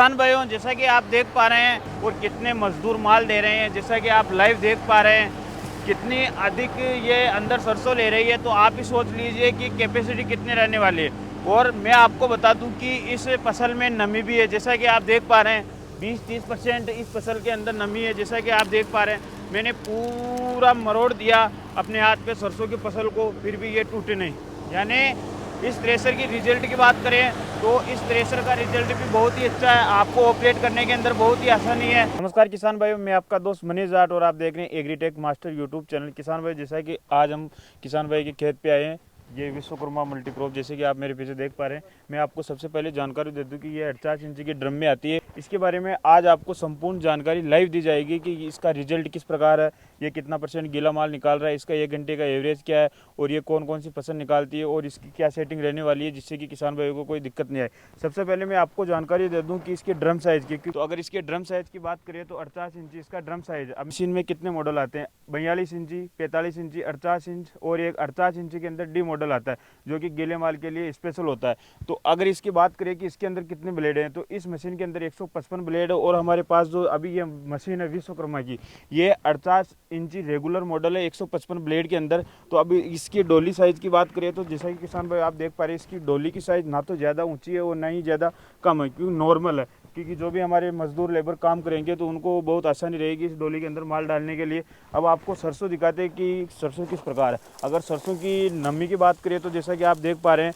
किसान भाइयों, जैसा कि आप देख पा रहे हैं और कितने मजदूर माल दे रहे हैं, जैसा कि आप लाइव देख पा रहे हैं कितनी अधिक ये अंदर सरसों ले रही है। तो आप ही सोच लीजिए कि कैपेसिटी कितनी रहने वाली है। और मैं आपको बता दूं कि इस फसल में नमी भी है, जैसा कि आप देख पा रहे हैं 20-30% इस फसल के अंदर नमी है। जैसा कि आप देख पा रहे हैं मैंने पूरा मरोड़ दिया अपने हाथ पे सरसों की फसल को, फिर भी ये टूटे नहीं। यानी इस थ्रेसर की रिजल्ट की बात करें तो इस थ्रेसर का रिजल्ट भी बहुत ही अच्छा है, आपको ऑपरेट करने के अंदर बहुत ही आसानी है। नमस्कार किसान भाइयों, मैं आपका दोस्त मनीष जाट और आप देख रहे हैं एग्रीटेक मास्टर यूट्यूब चैनल। किसान भाई, जैसा कि आज हम किसान भाई के खेत पे आए हैं, ये विश्वकर्मा मल्टीक्रॉप, जैसे कि आप मेरे पीछे देख पा रहे हैं। मैं आपको सबसे पहले जानकारी दे दूं कि ये 48 इंच की ड्रम में आती है। इसके बारे में आज आपको संपूर्ण जानकारी लाइव दी जाएगी कि इसका रिजल्ट किस प्रकार है, ये कितना % गीला माल निकाल रहा है, इसका 1 घंटे का एवरेज क्या है और ये कौन कौन सी फसल निकालती है और इसकी क्या सेटिंग रहने वाली है, जिससे कि किसान भाइयों को कोई दिक्कत नहीं आए। सबसे पहले मैं आपको जानकारी दे दूं कि इसके ड्रम साइज़ की, तो अगर इसके ड्रम साइज़ की बात करें तो 48 इंची इसका ड्रम साइज़ है। अब मशीन में कितने मॉडल आते हैं, 42 इंची, 45 इंची, 48 इंच और एक 48 इंची के अंदर डी मॉडल आता है जो कि गीले माल के लिए स्पेशल होता है। तो अगर इसकी बात करें कि इसके अंदर कितने ब्लेड हैं, तो इस मशीन के अंदर 155 ब्लेड है। और हमारे पास जो अभी ये मशीन है विश्वकर्मा की, ये 48 इंची रेगुलर मॉडल है 155 ब्लेड के अंदर। तो अभी इसकी डोली साइज़ की बात करें तो जैसा कि किसान भाई आप देख पा रहे हैं, इसकी डोली की साइज़ ना तो ज़्यादा ऊंची है और ना ही ज़्यादा कम है, क्योंकि नॉर्मल है। क्योंकि जो भी हमारे मजदूर लेबर काम करेंगे तो उनको बहुत आसानी रहेगी इस डोली के अंदर माल डालने के लिए। अब आपको सरसों दिखाते हैं कि सरसों किस प्रकार है। अगर सरसों की नमी की बात करें तो जैसा कि आप देख पा रहे हैं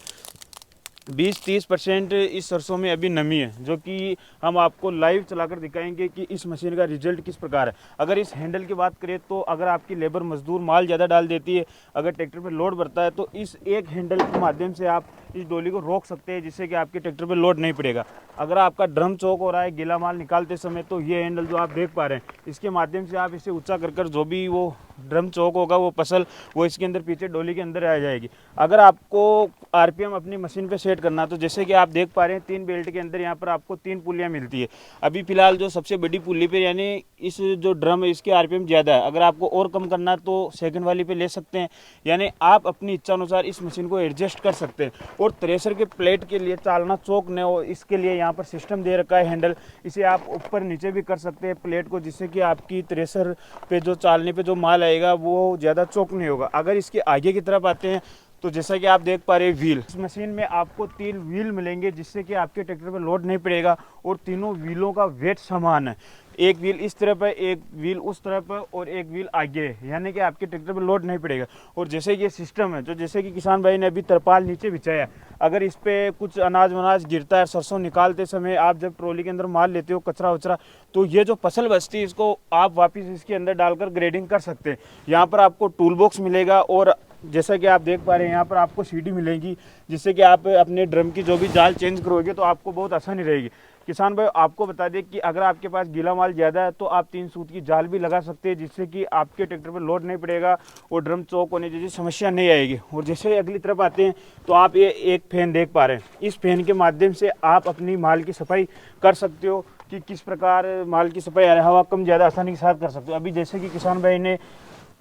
20-30% इस सरसों में अभी नमी है, जो कि हम आपको लाइव चलाकर दिखाएंगे कि इस मशीन का रिजल्ट किस प्रकार है। अगर इस हैंडल की बात करें तो अगर आपकी लेबर मजदूर माल ज़्यादा डाल देती है, अगर ट्रैक्टर पर लोड बढ़ता है, तो इस एक हैंडल के माध्यम से आप इस डोली को रोक सकते हैं, जिससे कि आपके ट्रैक्टर पर लोड नहीं पड़ेगा। अगर आपका ड्रम चौक हो रहा है गीला माल निकालते समय, तो ये हैंडल जो आप देख पा रहे हैं, इसके माध्यम से आप इसे ऊंचा कर जो भी वो ड्रम चौक होगा वो फसल वो इसके अंदर पीछे डोली के अंदर आ जाएगी। अगर आपको आरपीएम अपनी मशीन पे सेट करना, तो जैसे कि आप देख पा रहे हैं 3 बेल्ट के अंदर यहाँ पर आपको 3 पुलियाँ मिलती है। अभी फिलहाल जो सबसे बड़ी पुली पे, यानी इस जो ड्रम है इसके आरपीएम ज़्यादा है। अगर आपको और कम करना है तो सेकंड वाली पे ले सकते हैं, यानी आप अपनी इच्छा अनुसार इस मशीन को एडजस्ट कर सकते हैं। और थ्रेसर के प्लेट के लिए चालना चौक ने हो, इसके लिए यहाँ पर सिस्टम दे रखा है हैंडल, इसे आप ऊपर नीचे भी कर सकते हैं प्लेट को, जिससे कि आपकी थ्रेसर पे जो चालने पे जो माल आएगा वो ज़्यादा चौक नहीं होगा। अगर इसके आगे की तरफ आते हैं तो जैसा कि आप देख पा रहे हैं व्हील, इस मशीन में आपको 3 व्हील मिलेंगे, जिससे कि आपके ट्रैक्टर पर लोड नहीं पड़ेगा। और तीनों व्हीलों का वेट समान है, एक व्हील इस तरफ है, एक व्हील उस तरफ है और एक व्हील आगे है, यानी कि आपके ट्रैक्टर पर लोड नहीं पड़ेगा। और जैसे ये सिस्टम है, जो जैसे कि किसान भाई ने अभी तरपाल नीचे बिछाया, अगर इस पर कुछ अनाज वनाज गिरता है सरसों निकालते समय, आप जब ट्रॉली के अंदर माल लेते हो कचरा वचरा, तो ये जो फसल बचती है इसको आप वापस इसके अंदर डालकर ग्रेडिंग कर सकते हैं। यहाँ पर आपको टूल बॉक्स मिलेगा और जैसा कि आप देख पा रहे हैं यहाँ पर आपको सीढ़ी मिलेगी, जिससे कि आप अपने ड्रम की जो भी जाल चेंज करोगे तो आपको बहुत आसानी रहेगी। किसान भाई आपको बता दें कि अगर आपके पास गीला माल ज़्यादा है तो आप 3 सूत की जाल भी लगा सकते हैं, जिससे कि आपके ट्रैक्टर पर लोड नहीं पड़ेगा और ड्रम चौक होने जैसी समस्या नहीं आएगी। और जैसे अगली तरफ आते हैं तो आप ये एक फैन देख पा रहे हैं, इस फैन के माध्यम से आप अपनी माल की सफाई कर सकते हो कि किस प्रकार माल की सफाई हवा कम ज़्यादा आसानी के साथ कर सकते हो। अभी जैसे कि किसान भाई ने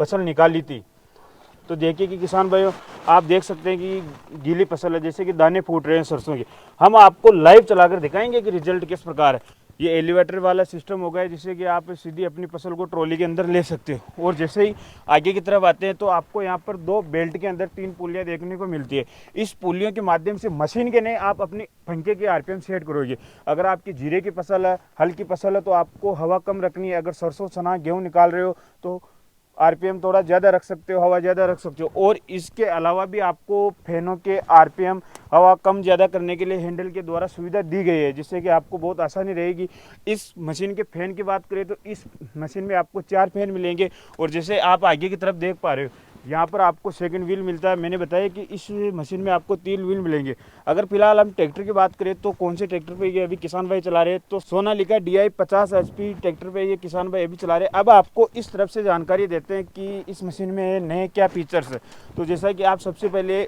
फसल निकाली थी, तो देखिए कि किसान भाइयों आप देख सकते हैं कि गीली फसल है, जैसे कि दाने फूट रहे हैं सरसों के। हम आपको लाइव चलाकर दिखाएंगे कि रिजल्ट किस प्रकार है। ये एलिवेटर वाला सिस्टम हो गया, जिससे कि आप सीधी अपनी फसल को ट्रॉली के अंदर ले सकते हो। और जैसे ही आगे की तरफ आते हैं तो आपको यहाँ पर 2 बेल्ट के अंदर 3 पुलियाँ देखने को मिलती है। इस पुलियों के माध्यम से मशीन के नहीं आप अपनी पंखे के आरपीएम सेट करोगे। अगर आपकी जीरे की फसल है, हल्की फसल है, तो आपको हवा कम रखनी है। अगर सरसों चना गेहूँ निकाल रहे हो तो आरपीएम थोड़ा ज़्यादा रख सकते हो, हवा ज़्यादा रख सकते हो। और इसके अलावा भी आपको फैनों के आरपीएम हवा कम ज़्यादा करने के लिए हैंडल के द्वारा सुविधा दी गई है, जिससे कि आपको बहुत आसानी रहेगी। इस मशीन के फ़ैन की बात करें तो इस मशीन में आपको 4 फैन मिलेंगे। और जैसे आप आगे की तरफ देख पा रहे हो यहाँ पर आपको सेकंड व्हील मिलता है। मैंने बताया कि इस मशीन में आपको 3 व्हील मिलेंगे। अगर फिलहाल हम ट्रैक्टर की बात करें तो कौन से ट्रैक्टर पे ये अभी किसान भाई चला रहे हैं, तो सोनालिका DI 50 HP ट्रैक्टर पे ये किसान भाई अभी चला रहे हैं। अब आपको इस तरफ से जानकारी देते हैं कि इस मशीन में नए क्या फीचर्स है। तो जैसा कि आप सबसे पहले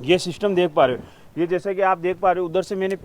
ये सिस्टम देख पा रहे हो, ये जैसा कि आप देख पा रहे हो, उधर से मैंने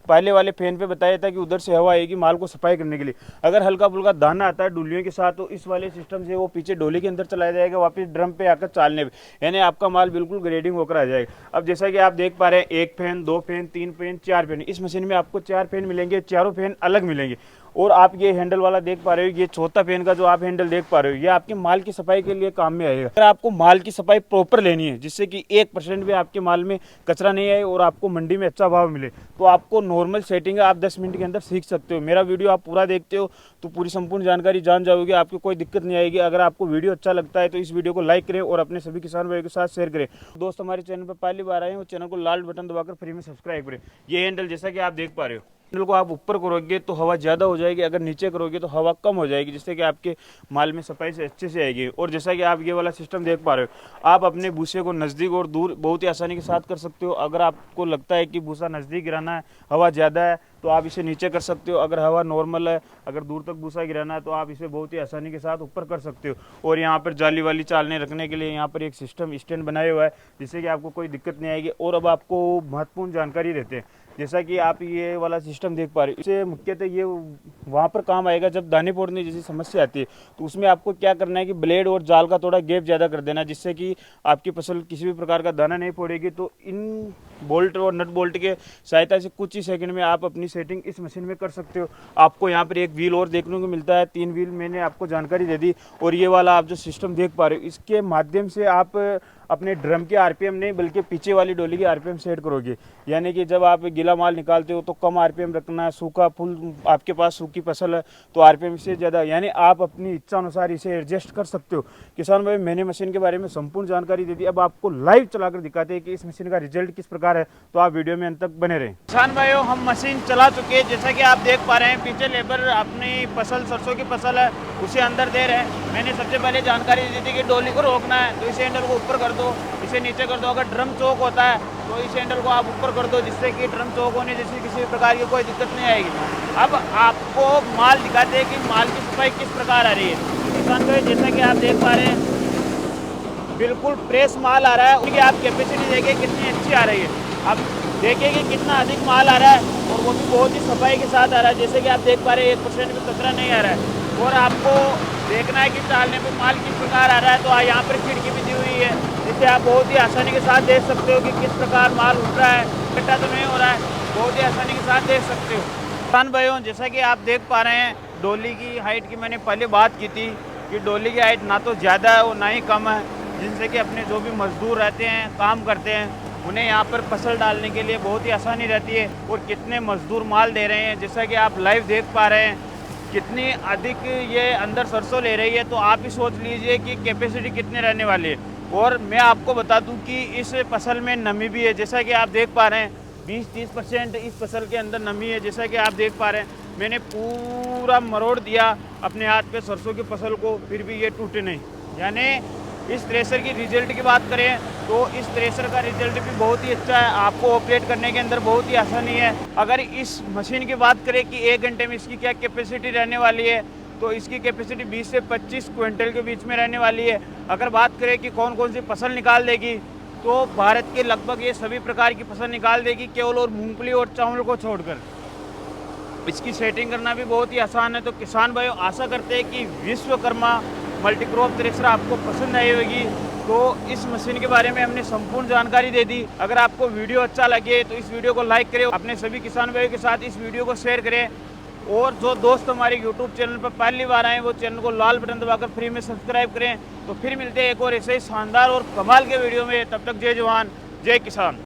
पहले वाले फैन पे बताया था कि उधर से हवा आएगी माल को सफाई करने के लिए। अगर हल्का फुल्का दाना आता है डुलियों के साथ तो इस वाले सिस्टम से वो पीछे डोली के अंदर चलाया जाएगा, वापस ड्रम पे आकर चालने पे, यानी आपका माल बिल्कुल ग्रेडिंग होकर आ जाएगा। अब जैसा कि आप देख पा रहे हैं, 1 फैन, 2 फैन, 3 फैन, 4 फैन, इस मशीन में आपको 4 फैन मिलेंगे, चारों फैन अलग मिलेंगे। और आप ये हैंडल वाला देख पा रहे हो, ये चौथा फैन का जो आप हैंडल देख पा रहे हो, ये आपके माल की सफाई के लिए काम में आएगा। अगर आपको माल की सफाई प्रॉपर लेनी है, जिससे कि 1% भी आपके माल में कचरा नहीं आए और आपको मंडी में अच्छा भाव मिले, तो आपको नॉर्मल सेटिंग आप 10 मिनट के अंदर सीख सकते हो। मेरा वीडियो आप पूरा देखते हो तो पूरी संपूर्ण जानकारी जान जाओगे, आपको कोई दिक्कत नहीं आएगी। अगर आपको वीडियो अच्छा लगता है तो इस वीडियो को लाइक करें और अपने सभी किसान भाइयों के साथ शेयर करें। दोस्त हमारे चैनल पर पहली बार आए हैं, वो चैनल को लाल बटन दबाकर फ्री में सब्सक्राइब करें। ये हैंडल जैसा कि आप देख पा रहे हो, हैंडल को आप ऊपर करोगे तो हवा ज़्यादा हो जाएगी, अगर नीचे करोगे तो हवा कम हो जाएगी, जिससे कि आपके माल में सफाई से अच्छे से आएगी। और जैसा कि आप ये वाला सिस्टम देख पा रहे हो, आप अपने भूसे को नज़दीक और दूर बहुत ही आसानी के साथ कर सकते हो। अगर आपको लगता है कि भूसा नज़दीक गिराना है, हवा ज़्यादा है, तो आप इसे नीचे कर सकते हो। अगर हवा नॉर्मल है, अगर दूर तक भूसा गिराना है, तो आप इसे बहुत ही आसानी के साथ ऊपर कर सकते हो। और यहाँ पर जाली वाली चालने रखने के लिए यहाँ पर एक सिस्टम स्टैंड बनाया हुआ है, जिससे कि आपको कोई दिक्कत नहीं आएगी। और अब आपको महत्वपूर्ण जानकारी देते हैं, जैसा कि आप ये वाला सिस्टम देख पा रहे हो, इसे मुख्यतः ये वहाँ पर काम आएगा जब दाने फोड़ने जैसी समस्या आती है, तो उसमें आपको क्या करना है कि ब्लेड और जाल का थोड़ा गैप ज़्यादा कर देना, जिससे कि आपकी फसल किसी भी प्रकार का दाना नहीं फोड़ेगी। तो इन बोल्ट और नट बोल्ट के सहायता से कुछ ही सेकंड में आप अपनी सेटिंग इस मशीन में कर सकते हो। आपको यहाँ पर एक व्हील और देखने को मिलता है, 3 व्हील मैंने आपको जानकारी दे दी। और ये वाला आप जो सिस्टम देख पा रहे हो, इसके माध्यम से आप अपने ड्रम के आरपीएम नहीं बल्कि पीछे वाली डोली की आरपीएम सेट करोगे। यानी कि जब आप गीला माल निकालते हो तो कम आरपीएम रखना है, सूखा फुल आपके पास सूखी फसल है तो आरपीएम से ज़्यादा, यानी आप अपनी इच्छा अनुसार इसे एडजस्ट कर सकते हो। किसान भाई, मैंने मशीन के बारे में संपूर्ण जानकारी दे दी, अब आपको लाइव चलाकर दिखाते हैं कि इस मशीन का रिजल्ट किस प्रकार है, तो आप वीडियो में अंत तक बने रहें। किसान भाइयों, हम मशीन चला चुके हैं, जैसा कि आप देख पा रहे हैं, पीछे लेबर अपनी फसल सरसों की फसल है उसे अंदर दे रहे हैं। मैंने सबसे पहले जानकारी दी थी कि डोली को रोकना है तो इस हैंडल को ऊपर कर दो, इसे नीचे कर दो। अगर ड्रम चौक होता है तो इस हैंडल को आप ऊपर कर दो, जिससे कि ड्रम चौक होने जैसी किसी प्रकार की कोई दिक्कत नहीं आएगी। अब आपको माल दिखाते हैं कि माल की सफाई किस प्रकार आ रही है। किसान भाई, जैसा कि आप देख पा रहे हैं, बिल्कुल फ्रेश माल आ रहा है। उनकी आप कैपेसिटी देखिए कितनी अच्छी आ रही है। अब देखिए कि कितना अधिक माल आ रहा है और वो भी बहुत ही सफाई के साथ आ रहा है। जैसे कि आप देख पा रहे हैं, 1% भी कचरा नहीं आ रहा है। और आपको देखना है कि चालने पे माल किस प्रकार आ रहा है, तो यहाँ पर खिड़की भी दी हुई है, जिससे आप बहुत ही आसानी के साथ देख सकते हो कि किस प्रकार माल उठ रहा है, इकट्ठा तो नहीं हो रहा है, बहुत ही आसानी के साथ देख सकते हो। किसान भाइयों, जैसा कि आप देख पा रहे हैं, डोली की हाइट की मैंने पहले बात की थी कि डोली की हाइट ना तो ज़्यादा है और ना ही कम है, जिनसे कि अपने जो भी मजदूर रहते हैं, काम करते हैं, उन्हें यहाँ पर फसल डालने के लिए बहुत ही आसानी रहती है। और कितने मजदूर माल दे रहे हैं, जैसा कि आप लाइव देख पा रहे हैं, कितनी अधिक ये अंदर सरसों ले रही है, तो आप ही सोच लीजिए कि कैपेसिटी कितनी रहने वाली है। और मैं आपको बता दूं कि इस फसल में नमी भी है, जैसा कि आप देख पा रहे हैं, 20-30% इस फसल के अंदर नमी है। जैसा कि आप देख पा रहे हैं, मैंने पूरा मरोड़ दिया अपने हाथ पे सरसों की फसल को, फिर भी ये टूटे नहीं। यानी इस थ्रेसर की रिजल्ट की बात करें तो इस थ्रेसर का रिजल्ट भी बहुत ही अच्छा है, आपको ऑपरेट करने के अंदर बहुत ही आसानी है। अगर इस मशीन की बात करें कि 1 घंटे में इसकी क्या कैपेसिटी रहने वाली है, तो इसकी कैपेसिटी 20 से 25 क्विंटल के बीच में रहने वाली है। अगर बात करें कि कौन कौन सी फसल निकाल देगी, तो भारत के लगभग ये सभी प्रकार की फसल निकाल देगी, केवल और मूंगफली और चावल को छोड़कर। इसकी सेटिंग करना भी बहुत ही आसान है। तो किसान भाइयों, आशा करते हैं कि विश्वकर्मा मल्टीक्रॉप थ्रेसर आपको पसंद आई होगी। तो इस मशीन के बारे में हमने संपूर्ण जानकारी दे दी। अगर आपको वीडियो अच्छा लगे तो इस वीडियो को लाइक करें, अपने सभी किसान भाइयों के साथ इस वीडियो को शेयर करें। और जो दोस्त हमारे यूट्यूब चैनल पर पहली बार आए, वो चैनल को लाल बटन दबाकर फ्री में सब्सक्राइब करें। तो फिर मिलते हैं एक और ऐसे ही शानदार और कमाल के वीडियो में। तब तक जय जवान, जय किसान।